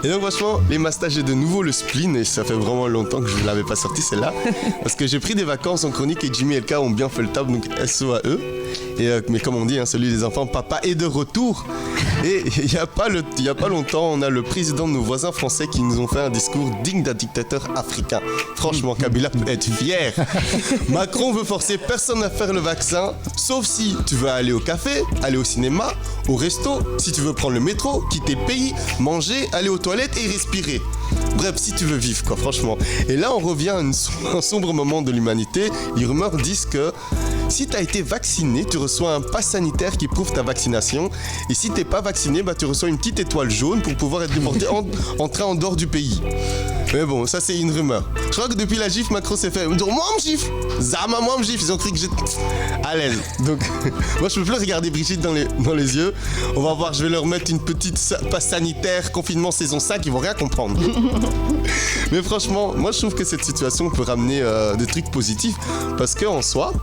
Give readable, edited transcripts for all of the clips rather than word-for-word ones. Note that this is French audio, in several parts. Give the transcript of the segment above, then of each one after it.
Et donc franchement, les Mastas, j'ai de nouveau le spleen et ça fait vraiment longtemps que je ne l'avais pas sorti celle-là. Parce que j'ai pris des vacances en chronique et Jimmy et LK ont bien fait le taf, donc SO à eux. Mais comme on dit, celui des enfants, papa est de retour. Et il n'y a pas longtemps, on a le président de nos voisins français qui nous ont fait un discours digne d'un dictateur africain. Franchement, Kabila peut être fier. Macron veut forcer personne à faire le vaccin, sauf si tu veux aller au café, aller au cinéma, au resto, si tu veux prendre le métro, quitter le pays, manger, aller aux toilettes et respirer. Bref, si tu veux vivre, quoi, franchement. Et là, on revient à un sombre moment de l'humanité. Les rumeurs disent que si tu as été vacciné, tu reçois un pass sanitaire qui prouve ta vaccination. Et si t'es pas vacciné, tu reçois une petite étoile jaune pour pouvoir être déporté entrer en dehors du pays. Mais bon, ça c'est une rumeur. Je crois que depuis la gifle, Macron s'est fait dire moi me gifle, Zama moi me gifle. Ils ont cru que j'étais à l'aise. Donc moi je peux plus regarder Brigitte dans les yeux. On va voir, je vais leur mettre une petite passe sanitaire, confinement saison 5, ils vont rien comprendre. Mais franchement, moi je trouve que cette situation peut ramener des trucs positifs. Parce qu'en soi,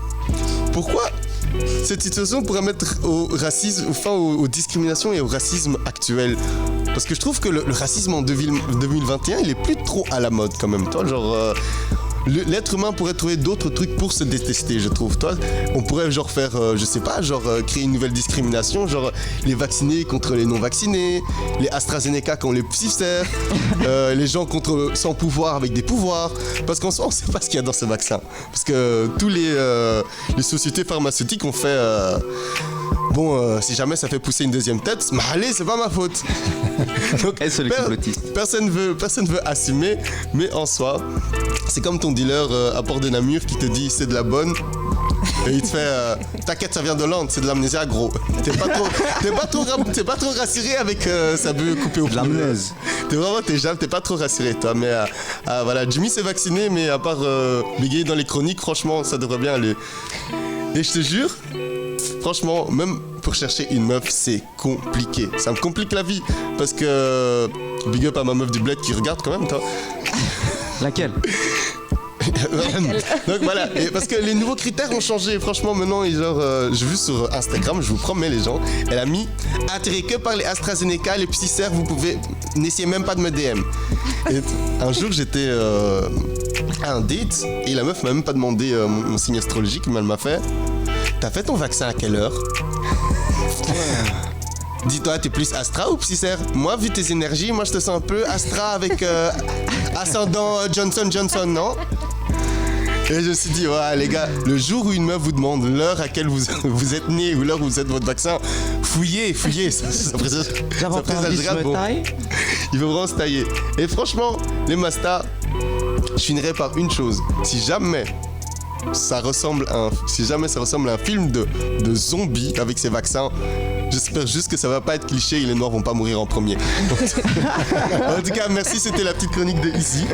pourquoi cette situation pourrait mettre au racisme, enfin aux discriminations et au racisme actuel? Parce que je trouve que le racisme en 2021, il est plus trop à la mode quand même. Toi, genre, l'être humain pourrait trouver d'autres trucs pour se détester, je trouve. Toi, on pourrait genre faire, je sais pas, genre créer une nouvelle discrimination, genre les vaccinés contre les non-vaccinés, les AstraZeneca contre les psychères, les gens contre sans pouvoir avec des pouvoirs. Parce qu'en soi, on sait pas ce qu'il y a dans ce vaccin. Parce que tous les sociétés pharmaceutiques ont fait... si jamais ça fait pousser une deuxième tête, mais allez, c'est pas ma faute. Donc, personne veut assumer, mais en soi, c'est comme ton dealer à Port de Namur qui te dit c'est de la bonne. Et il te fait t'inquiète, ça vient d'Hollande, c'est de l'amnésia gros. T'es pas trop rassuré avec ça veut couper au pneu. T'es pas trop rassuré toi. Mais voilà, Jimmy s'est vacciné, mais à part bégayer dans les chroniques, franchement, ça devrait bien aller. Et je te jure, franchement, même pour chercher une meuf, c'est compliqué. Ça me complique la vie. Parce que... Big up à ma meuf du bled qui regarde quand même, toi. Laquelle? Donc voilà, et parce que les nouveaux critères ont changé. Franchement, maintenant, j'ai vu sur Instagram, je vous promets les gens, elle a mis attiré que par les AstraZeneca, les psychères, n'essayez même pas de me DM. Et un jour, j'étais à un date et la meuf m'a même pas demandé mon signe astrologique, mais elle m'a fait t'as fait ton vaccin à quelle heure? Dis-toi, t'es plus Astra ou Psycer? Moi, vu tes énergies, moi je te sens un peu Astra avec ascendant Johnson, non? Et je me suis dit, ouais, les gars, le jour où une meuf vous demande l'heure à laquelle vous êtes né ou l'heure où vous êtes votre vaccin, fouillez, ça présagera bon. Il faut vraiment se tailler. Et franchement, les Mastas, je finirai par une chose. Si jamais ça ressemble à un film de zombies avec ces vaccins, j'espère juste que ça va pas être cliché et les noirs vont pas mourir en premier. En tout cas, merci, c'était la petite chronique de Easy.